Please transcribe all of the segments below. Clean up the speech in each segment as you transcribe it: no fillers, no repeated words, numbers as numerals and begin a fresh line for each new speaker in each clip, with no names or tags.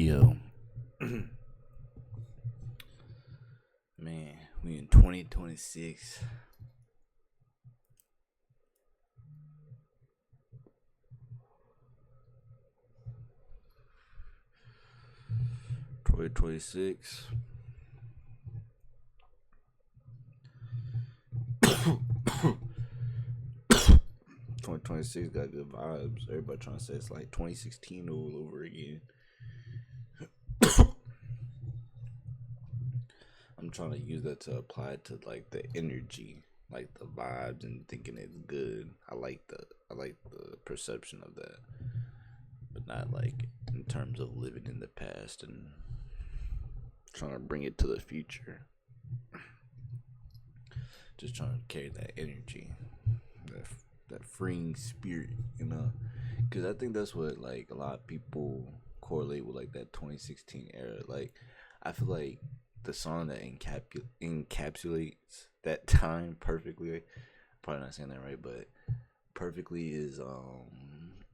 Yo, man, we in 2026. 2026. 2026 got good vibes. Everybody trying to say it's like 2016 all over again. I'm trying to use that to apply to like the energy, like the vibes, and thinking it's good. I like the perception of that, but not like in terms of living in the past and trying to bring it to the future. Just trying to carry that energy, that that freeing spirit, because I think that's what like a lot of people correlate with like that 2016 era. Like I feel like the song that encapsulates that time perfectly. Probably not saying that right, but perfectly is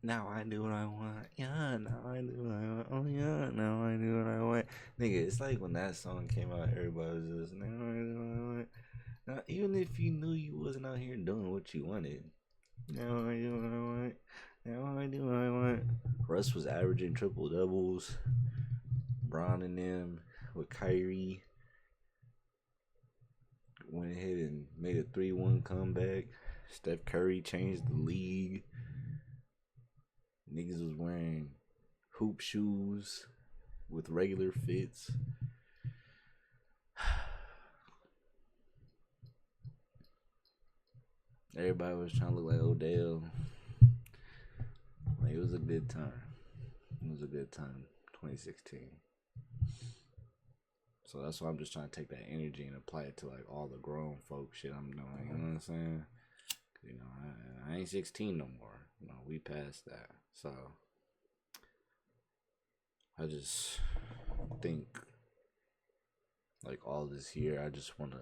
now I do what I want. Yeah, now I do what I want. Oh yeah, now I do what I want. Nigga, it's like when that song came out, everybody was just now I do what I want. Now, even if you knew you wasn't out here doing what you wanted, now I do what I want. Now I do what I want. Russ was averaging triple doubles. Bron and them with Kyrie went ahead and made a 3-1 comeback. Steph Curry changed the league. Niggas was wearing hoop shoes with regular fits. Everybody was trying to look like Odell. Like, it was a good time. It was a good time, 2016. So that's why I'm just trying to take that energy and apply it to like all the grown folk shit I'm doing. You know what I'm saying? I ain't 16 no more. We passed that. So I just think like all this year, I just want to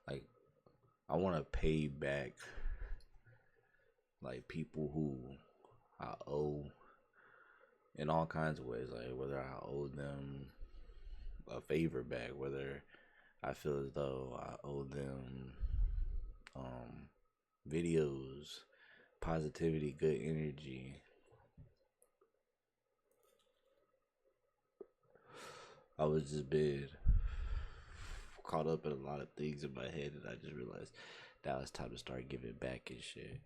like I want to pay back like people who I owe in all kinds of ways. Like whether I owe them a favor back, whether I feel as though I owe them videos, positivity, good energy. I was just been caught up in a lot of things in my head, and I just realized that was time to start giving back and shit.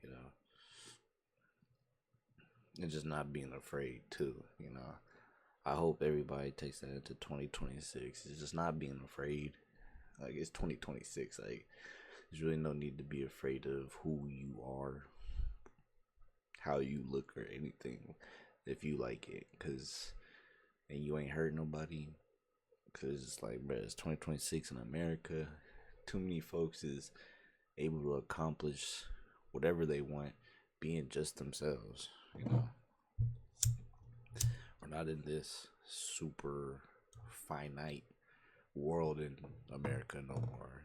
And just not being afraid too. I hope everybody takes that into 2026. It's just not being afraid. Like, it's 2026. Like, there's really no need to be afraid of who you are, how you look, or anything if you like it. And you ain't hurt nobody. Because it's like, bro, it's 2026 in America. Too many folks is able to accomplish whatever they want being just themselves. We're not in this super finite world in America no more.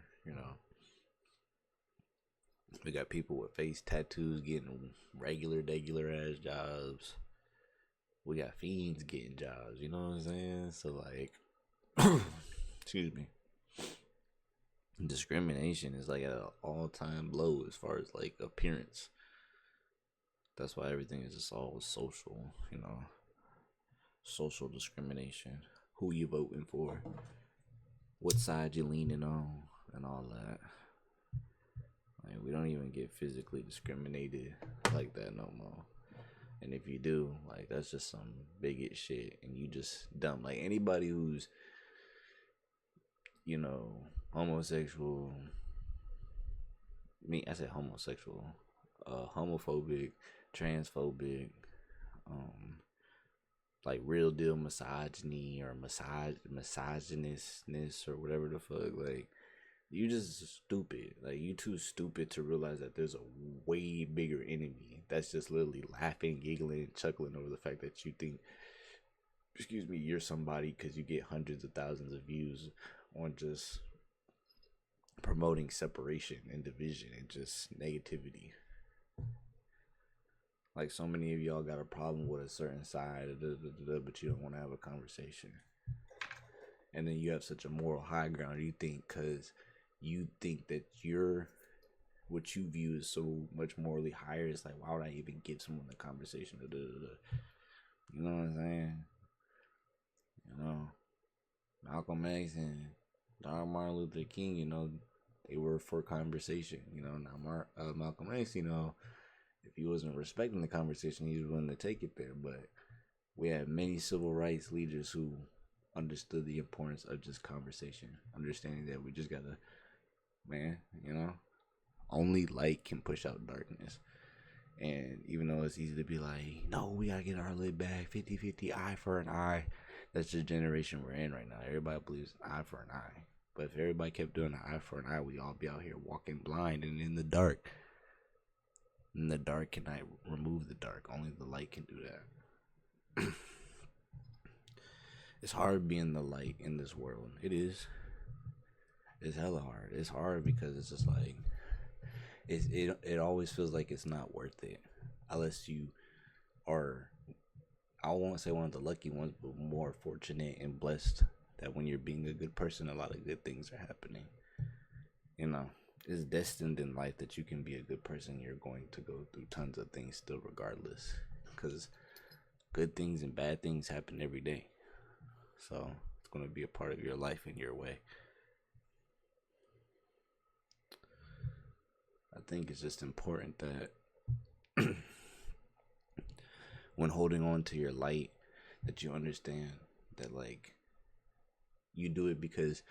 We got people with face tattoos getting regular ass jobs. We got fiends getting jobs, you know what I'm saying? So like excuse me. Discrimination is like at an all-time low as far as like appearance. That's why everything is just all social. Social discrimination. Who you voting for? What side you leaning on? And all that. Like, we don't even get physically discriminated like that no more. And if you do, like, that's just some bigot shit, and you just dumb. Like, anybody who's, homosexual. I said homosexual. Homophobic, transphobic, like real deal misogyny or misogynistness or whatever the fuck. Like, you just stupid. Like, you too stupid to realize that there's a way bigger enemy that's just literally laughing, giggling, chuckling over the fact that you think, you're somebody because you get hundreds of thousands of views on just promoting separation and division and just negativity. Like so many of y'all got a problem with a certain side, but you don't want to have a conversation. And then you have such a moral high ground. You think because you think that you're what you view is so much morally higher. It's like, why would I even give someone a conversation? You know what I'm saying? You know, Malcolm X and John Martin Luther King, they were for conversation. Now Malcolm X, if he wasn't respecting the conversation, he was willing to take it there. But we had many civil rights leaders who understood the importance of just conversation, understanding that we just gotta, man, only light can push out darkness. And even though it's easy to be like, no, we gotta get our lid back, 50-50, eye for an eye. That's the generation we're in right now. Everybody believes eye for an eye. But if everybody kept doing an eye for an eye, we'd all be out here walking blind and in the dark. And the dark cannot remove the dark. Only the light can do that. It's hard being the light in this world. It is. It's hella hard. It's hard because it's just like it always feels like it's not worth it unless you are, I won't say one of the lucky ones, but more fortunate and blessed that when you're being a good person, a lot of good things are happening. It's destined in life that you can be a good person. You're going to go through tons of things still regardless, because good things and bad things happen every day. So it's going to be a part of your life in your way. I think it's just important that when holding on to your light, that you understand that, like, you do it because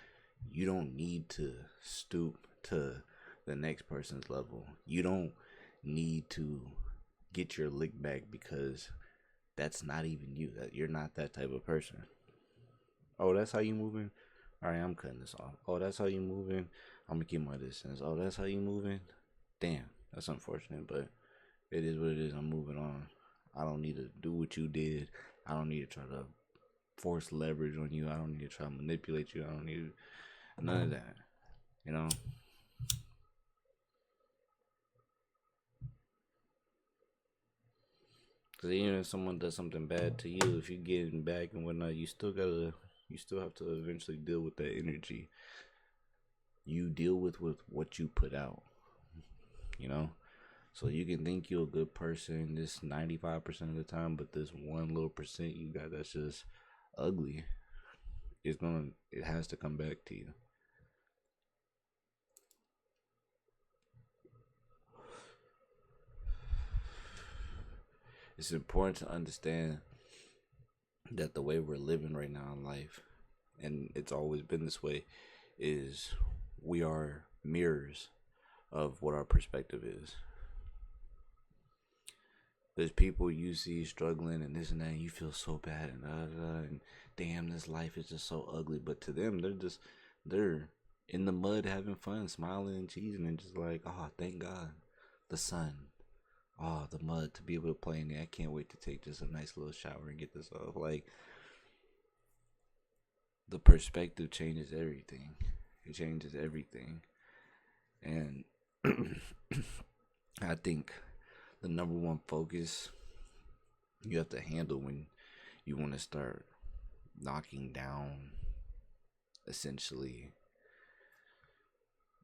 you don't need to stoop to the next person's level. You don't need to get your lick back because that's not even you. That you're not that type of person. Oh, that's how you moving? All right, I'm cutting this off. Oh, that's how you moving? I'm gonna keep my distance. Oh, that's how you moving? Damn, that's unfortunate, but it is what it is. I'm moving on. I don't need to do what you did. I don't need to try to force leverage on you. I don't need to try to manipulate you. I don't need none of that. Because even if someone does something bad to you, if you get back and whatnot, you still have to eventually deal with that energy. You deal with what you put out. So you can think you're a good person this 95% of the time, but this one little percent you got that's just ugly, it has to come back to you. It's important to understand that the way we're living right now in life, and it's always been this way, is we are mirrors of what our perspective is. There's people you see struggling and this and that, and you feel so bad and damn, this life is just so ugly. But to them, they're in the mud having fun, smiling and cheesing, and just like, oh, thank God, the sun, oh, the mud, to be able to play in there. I can't wait to take just a nice little shower and get this off. Like, the perspective changes everything. It changes everything, and I think the number one focus you have to handle when you want to start knocking down, essentially,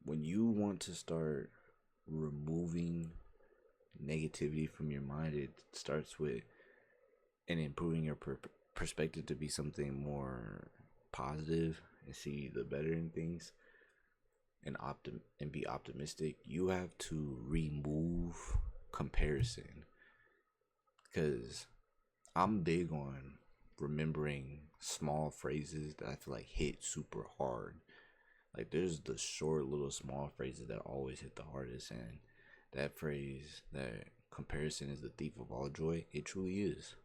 when you want to start removing negativity from your mind, it starts with and improving your perspective to be something more positive and see the better in things and be optimistic. You have to remove comparison, because I'm big on remembering small phrases that I feel like hit super hard. Like, there's the short little small phrases that always hit the hardest, and that phrase, that comparison is the thief of all joy, it truly is.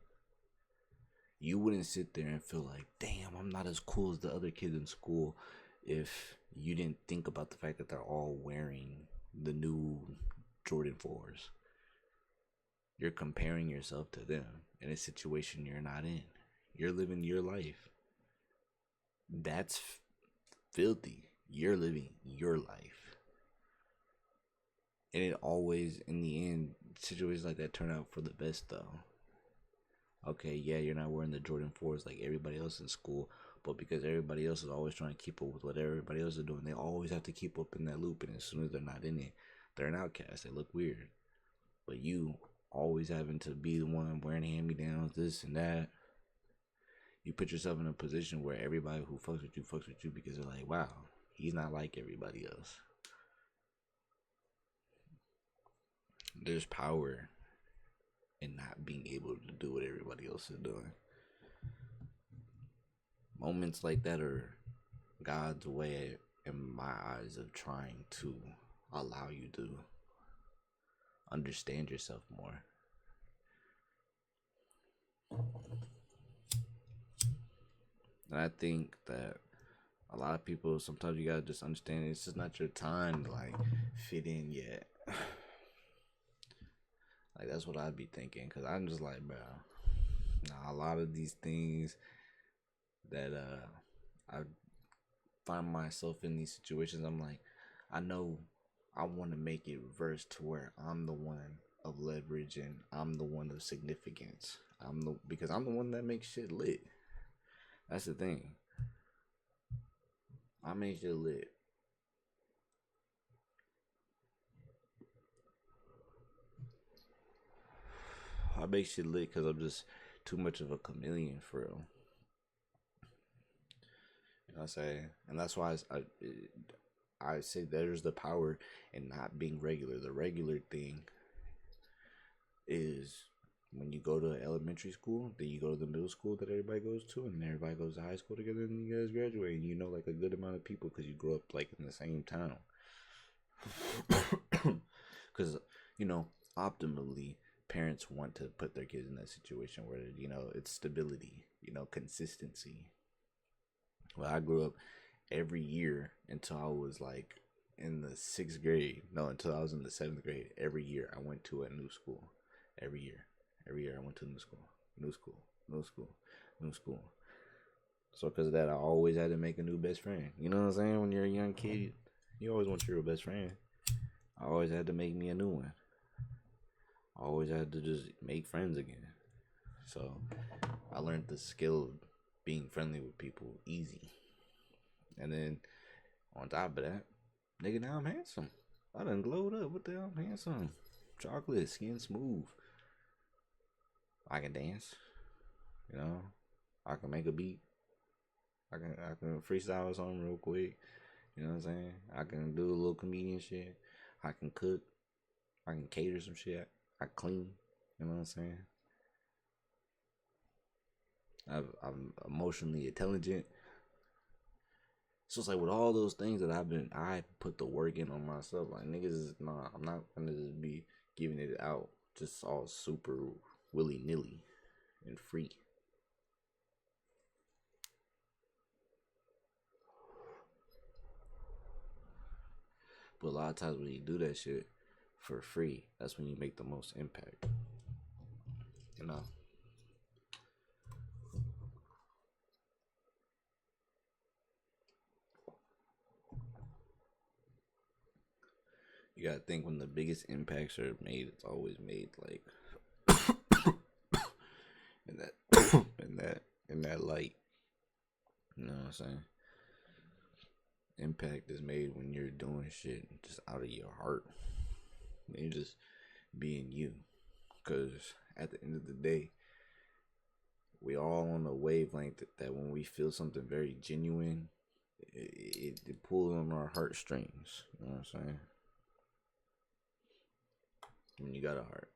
You wouldn't sit there and feel like, damn, I'm not as cool as the other kids in school if you didn't think about the fact that they're all wearing the new Jordan 4s. You're comparing yourself to them in a situation you're not in. You're living your life. That's filthy. You're living your life. And it always, in the end, situations like that turn out for the best, though. Okay, yeah, you're not wearing the Jordan 4s like everybody else in school, but because everybody else is always trying to keep up with what everybody else is doing, they always have to keep up in that loop. And as soon as they're not in it, they're an outcast. They look weird. But you always having to be the one wearing hand me downs, this and that, you put yourself in a position where everybody who fucks with you because they're like, wow, he's not like everybody else. There's power in not being able to do what everybody else is doing. Moments like that are God's way, in my eyes, of trying to allow you to understand yourself more. And I think that a lot of people, sometimes you gotta just understand it's just not your time to like fit in yet. Like that's what I'd be thinking, because I'm just like, bro, nah, a lot of these things that I find myself in these situations, I'm like, I know I want to make it reverse to where I'm the one of leverage and I'm the one of significance. Because I'm the one that makes shit lit. That's the thing. I make shit lit. I make shit lit because I'm just too much of a chameleon for real. You know what I'm saying? And that's why I say there's the power in not being regular. The regular thing is when you go to elementary school, then you go to the middle school that everybody goes to, and everybody goes to high school together, and you guys graduate, and you know like a good amount of people because you grew up like in the same town. Because you know, optimally, parents want to put their kids in that situation where it's stability, consistency. Well, I grew up every year until I was like in the sixth grade. No, until I was in the seventh grade. Every year I went to a new school. Every year. Every year I went to a new school. New school. New school. New school. So because of that, I always had to make a new best friend. You know what I'm saying? When you're a young kid, you always want your best friend. I always had to make me a new one. I always had to just make friends again. So I learned the skill of being friendly with people easy. And then on top of that, nigga, now I'm handsome. I done glowed up. What the hell? I'm handsome. Chocolate, skin smooth. I can dance. I can make a beat. I can freestyle something real quick. You know what I'm saying? I can do a little comedian shit. I can cook. I can cater some shit. I clean. You know what I'm saying? I'm emotionally intelligent. So it's like with all those things that I put the work in on myself. Like niggas, nah, I'm not gonna just be giving it out just all super willy nilly and free. But a lot of times when you do that shit for free, that's when you make the most impact. You know. You gotta think when the biggest impacts are made, it's always made like in that in that light. You know what I'm saying? Impact is made when you're doing shit just out of your heart. When you're just being you. Cause at the end of the day, we all on a wavelength that when we feel something very genuine, it pulls on our heartstrings. You know what I'm saying? When you got a heart.